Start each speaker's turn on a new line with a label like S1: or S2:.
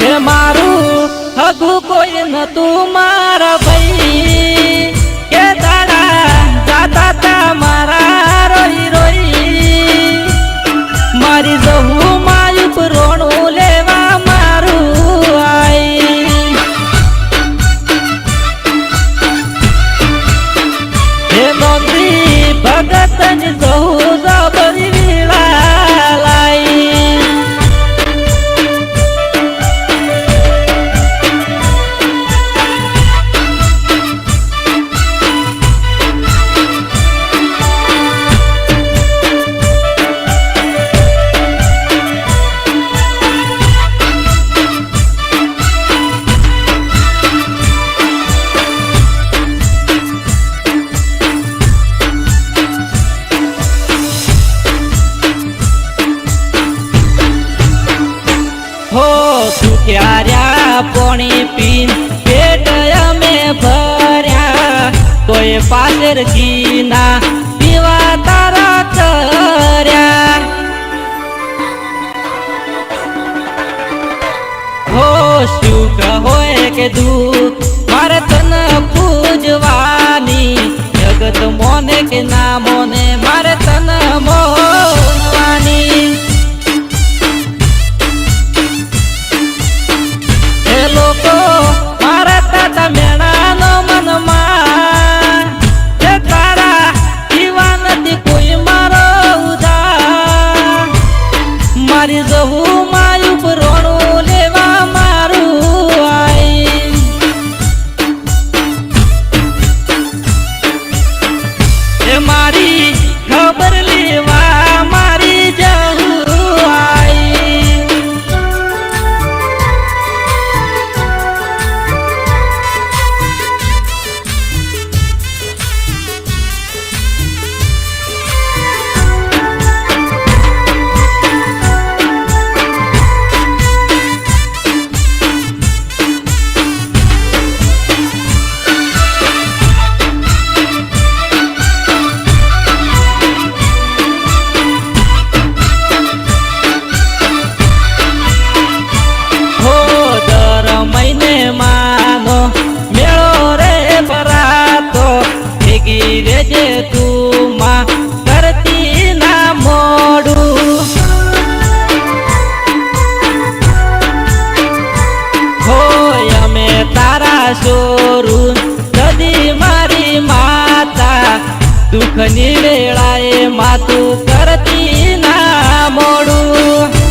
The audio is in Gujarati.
S1: હે મારું હગું કોઈ નતું મારા ભાઈ કે દાડા જાતા તા મારા રોઈ રોઈ મારી જવું માયુપ રોણું લેવા મારું આઈ હે નોકરી ભગત ની જવું જબરી વીળા લાઈ સુખ્યાર્યા પોણી પીન પેટ અમે ભર્યા તોય પાછળ ઘીના પીવા તારા કર્યા હો સુખ હોય કે દુઃખ મારે તને પૂજવાની જગત મોને કે ના મોને મારે તને મોહવાની લોકો મારા તાતા મેણાનો મનમાં એ તારા જીવા નથી કોઈ મારો ઉદા મારી જવું માયુપ રોણું લેવા મારું આઈ એ મારી ખબર લેવા મારી જવું આઈ રેજે તું માં કરતી ના મોડું હોય અમે તારા સોરું કદી મારી માતા દુઃખની વેળાએ માતું કરતી ના મોડું